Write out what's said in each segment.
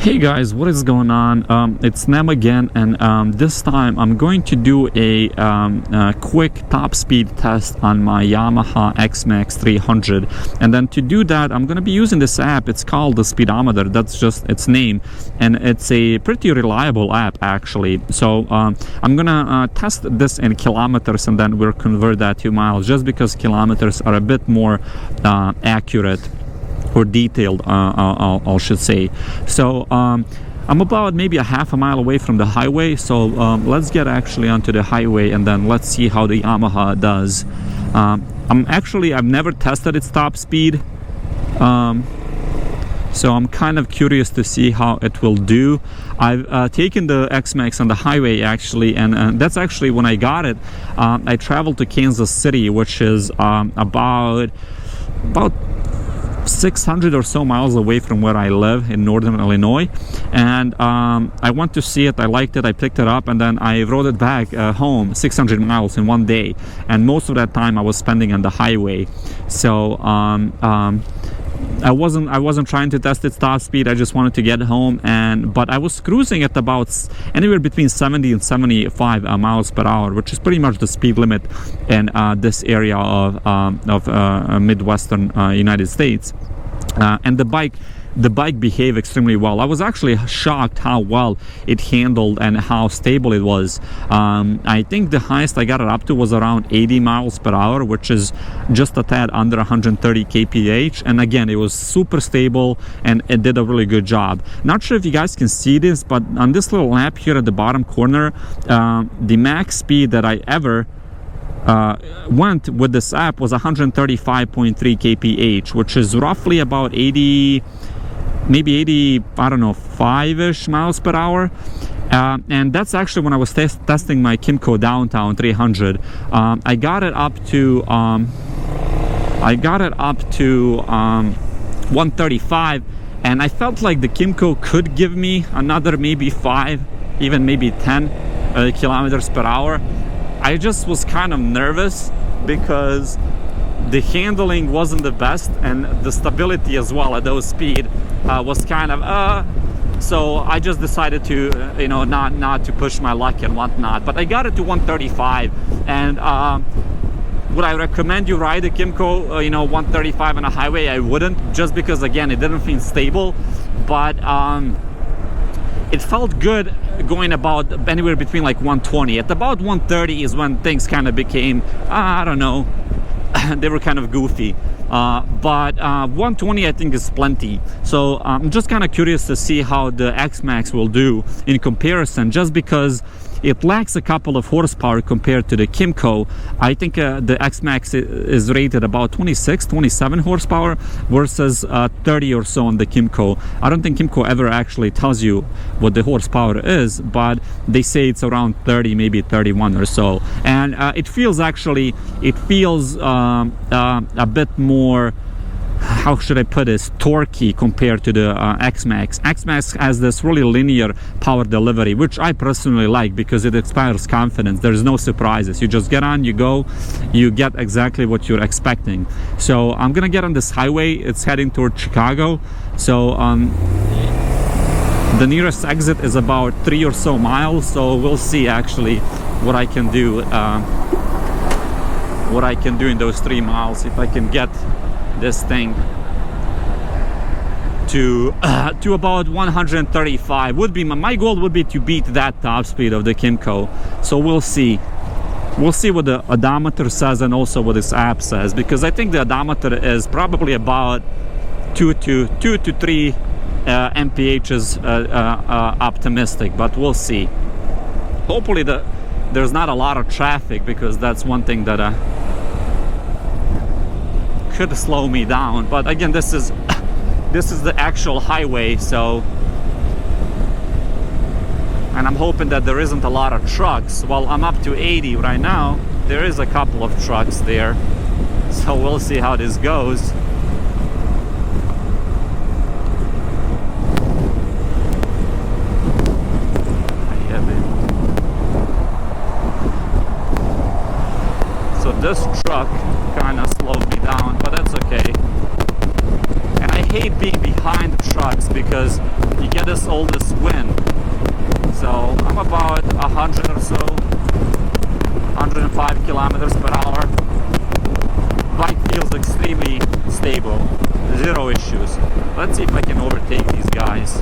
Hey guys, what is going on? It's Nem again, and this time I'm going to do a quick top speed test on my Yamaha Xmax 300. And then to do that, I'm going to be using this app. It's called the Speedometer. That's just its name, and it's a pretty reliable app actually. So I'm gonna test this in kilometers, and then we'll convert that to miles, just because kilometers are a bit more accurate or detailed, I should say. So I'm about maybe a half a mile away from the highway, so let's get actually onto the highway and then let's see how the Yamaha does. I've never tested its top speed, so I'm kind of curious to see how it will do. I've taken the Xmax on the highway actually, and that's actually when I got it. I traveled to Kansas City, which is about 600 or so miles away from where I live in northern Illinois, and I went to see it. I liked it. I picked it up, and then I rode it back home 600 miles in one day, and most of that time I was spending on the highway. So I wasn't trying to test its top speed. I just wanted to get home, but I was cruising at about anywhere between 70 and 75 miles per hour, which is pretty much the speed limit in this area of Midwestern United States. And the bike behaved extremely well. I was actually shocked how well it handled and how stable it was. I think the highest I got it up to was around 80 miles per hour, which is just a tad under 130 kph. And again, it was super stable and it did a really good job. Not sure if you guys can see this, but on this little lamp here at the bottom corner, the max speed that I ever went with this app was 135.3 kph, which is roughly about 80, maybe 80, I don't know, 5-ish miles per hour. And that's actually when I was testing my Kymco Downtown 300. I got it up to 135, and I felt like the Kymco could give me another maybe 5, even maybe 10 kilometers per hour. I just was kind of nervous because the handling wasn't the best, and the stability as well at those speed was kind of so I just decided to not to push my luck and whatnot. But I got it to 135, and would I recommend you ride a Kymco 135 on a highway? I wouldn't, just because again it didn't feel stable, but it felt good going about anywhere between like 120. At about 130 is when things kind of became, I don't know, they were kind of goofy. But 120 I think is plenty. So I'm just kind of curious to see how the Xmax will do in comparison, just because it lacks a couple of horsepower compared to the Kymco. I think the Xmax is rated about 27 horsepower versus 30 or so on the Kymco. I don't think Kymco ever actually tells you what the horsepower is, but they say it's around 30, maybe 31 or so. And it feels a bit more, how should I put this, torquey compared to the Xmax. Xmax has this really linear power delivery, which I personally like because it inspires confidence. There's no surprises. You just get on, you go, you get exactly what you're expecting. So I'm gonna get on this highway. It's heading toward Chicago. So the nearest exit is about 3 or so miles. So we'll see actually what I can do. What I can do in those 3 miles, if I can get this thing to about 135. Would be my goal would be to beat that top speed of the Kymco. So we'll see what the odometer says and also what this app says, because I think the odometer is probably about 2 to 3 mph optimistic, but we'll see. Hopefully there's not a lot of traffic, because that's one thing that could slow me down. But again, this is the actual highway, so, and I'm hoping that there isn't a lot of trucks. Well, I'm up to 80 right now. There is a couple of trucks there, so we'll see how this goes. So this truck kind of slowed me down, but that's okay. And I hate being behind the trucks because you get all this wind. So I'm about 100 or so, 105 kilometers per hour. Bike feels extremely stable, zero issues. Let's see if I can overtake these guys.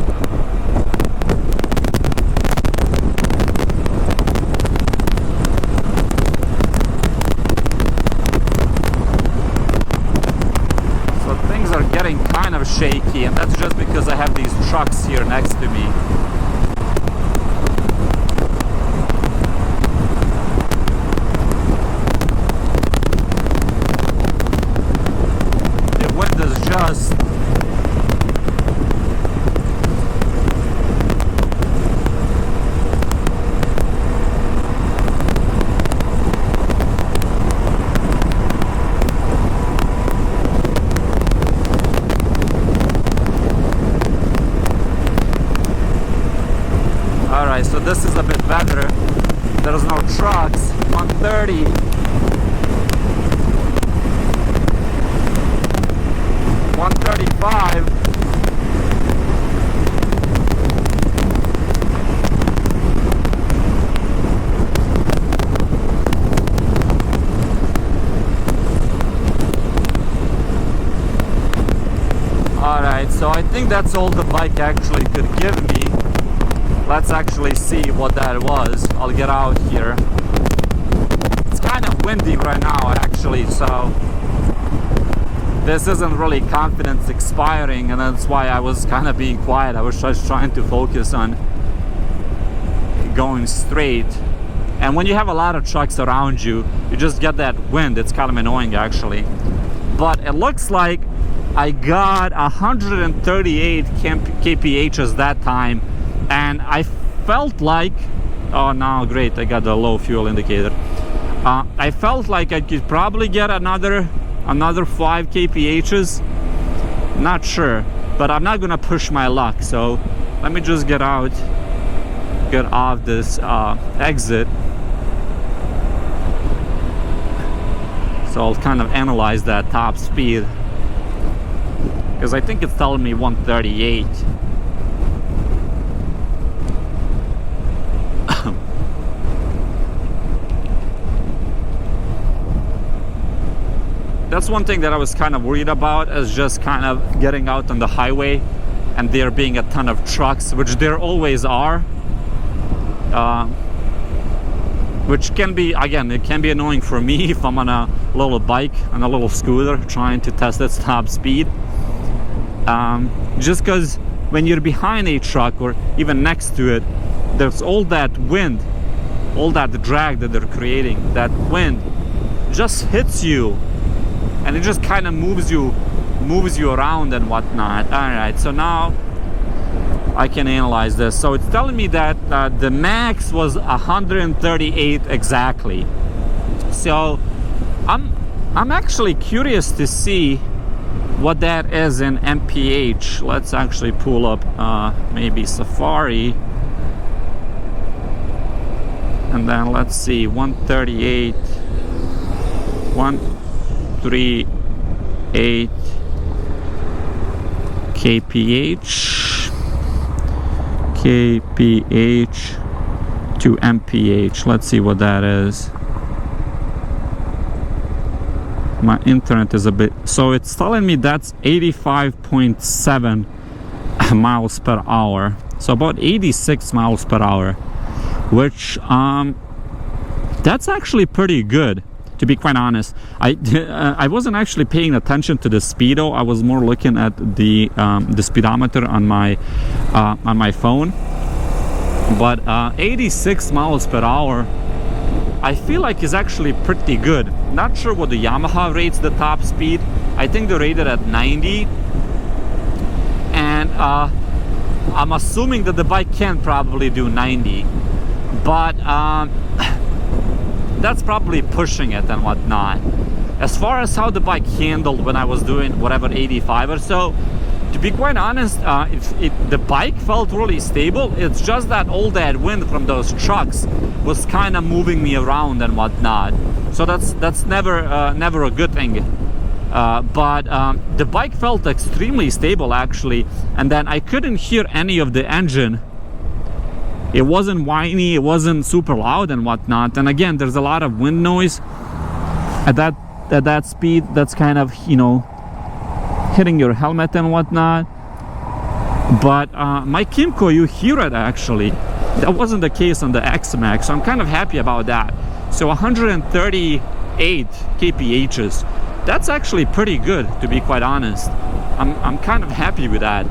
So things are getting kind of shaky, and that's just because I have these trucks here next to me. Alright, so this is a bit better. There's no trucks. 130. $135. Alright, so I think that's all the bike actually could give me. Let's actually see what that was. I'll get out here. It's kind of windy right now actually, so this isn't really confidence expiring, and that's why I was kind of being quiet. I was just trying to focus on going straight. And when you have a lot of trucks around you, you just get that wind. It's kind of annoying actually. But it looks like I got 138 kphs that time, and I felt like, oh no, great, I got the low fuel indicator. I felt like I could probably get another 5 kphs. Not sure, but I'm not gonna push my luck. So let me just get off this exit. So I'll kind of analyze that top speed, because I think it's telling me 138. That's one thing that I was kind of worried about, is just kind of getting out on the highway and there being a ton of trucks, which there always are. Which can be, again, it can be annoying for me if I'm on a little bike, on a little scooter, trying to test its top speed. Just because when you're behind a truck or even next to it, there's all that wind, all that drag that they're creating. That wind just hits you, and it just kind of moves you around and whatnot. All right, so now I can analyze this. So it's telling me that the max was 138 exactly. So I'm actually curious to see what that is in mph. Let's actually pull up maybe Safari, and then let's see, 138 kph to mph. Let's see what that is. My internet is a bit, so it's telling me that's 85.7 miles per hour, so about 86 miles per hour, which that's actually pretty good, to be quite honest. I wasn't actually paying attention to the speedo. I was more looking at the speedometer on my phone. But 86 miles per hour, I feel like is actually pretty good. Not sure what the Yamaha rates the top speed. I think they rated at 90, and I'm assuming that the bike can probably do 90, but that's probably pushing it and whatnot. As far as how the bike handled when I was doing whatever 85 or so, to be quite honest, the bike felt really stable. It's just that all that wind from those trucks was kind of moving me around and whatnot. So that's never a good thing. but the bike felt extremely stable actually, and then I couldn't hear any of the engine. It wasn't whiny, it wasn't super loud and whatnot. And again, there's a lot of wind noise at that speed that's kind of, you know, hitting your helmet and whatnot. But my Kymco, you hear it actually. That wasn't the case on the Xmax, so I'm kind of happy about that. So 138 kphs. That's actually pretty good, to be quite honest. I'm kind of happy with that.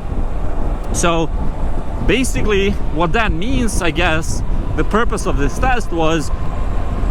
So basically what that means, I guess, the purpose of this test was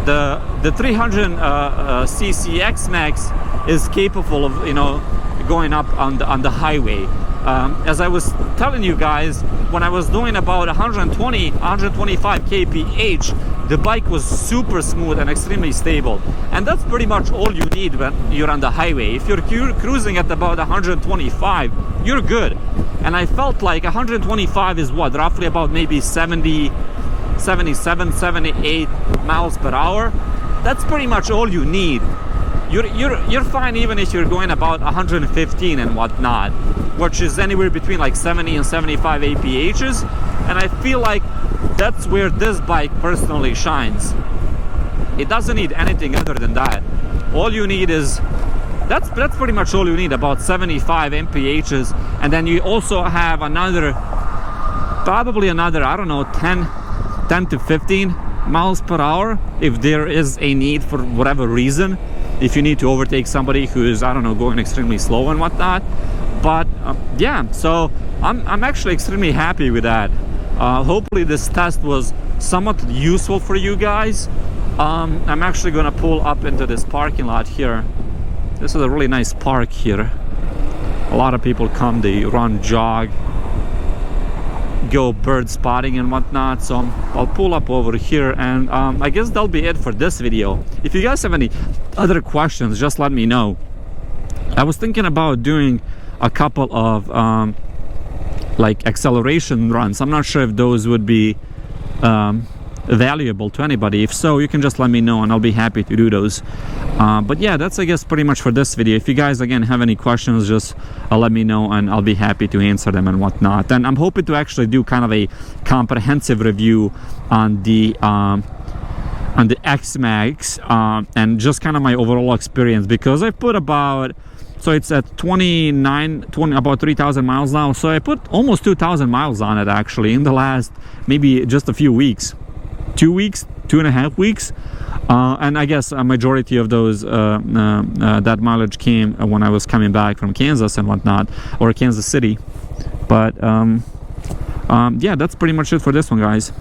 the 300cc Xmax is capable of, you know, going up on the highway. As I was telling you guys, when I was doing about 125 kph, the bike was super smooth and extremely stable. And that's pretty much all you need when you're on the highway. If you're cruising at about 125, you're good. And I felt like 125 is what, roughly about maybe 77, 78 miles per hour. That's pretty much all you need. You're fine even if you're going about 115 and whatnot, which is anywhere between like 70 and 75 kph. And I feel like that's where this bike personally shines. It doesn't need anything other than that. All you need is, that's pretty much all you need, about 75 mph. And then you also have another, probably another, I don't know, 10 to 15 miles per hour if there is a need for whatever reason. If you need to overtake somebody who is, I don't know, going extremely slow and whatnot. But yeah, so I'm actually extremely happy with that. Hopefully this test was somewhat useful for you guys. I'm actually gonna pull up into this parking lot here. This is a really nice park here. A lot of people come, they run, jog, go bird spotting and whatnot. So I'll pull up over here, and I guess that'll be it for this video. If you guys have any other questions, just let me know. I was thinking about doing a couple of like acceleration runs. I'm not sure if those would be valuable to anybody. If so, you can just let me know and I'll be happy to do those. But yeah, that's I guess pretty much for this video. If you guys again have any questions, just let me know and I'll be happy to answer them and whatnot. And I'm hoping to actually do kind of a comprehensive review on the Xmax and just kind of my overall experience, because I put about, so it's at about 3,000 miles now. So I put almost 2,000 miles on it actually in the last maybe just a few weeks. 2 weeks, 2.5 weeks. And I guess a majority of those, that mileage came when I was coming back from Kansas and whatnot, or Kansas City. But yeah, that's pretty much it for this one, guys.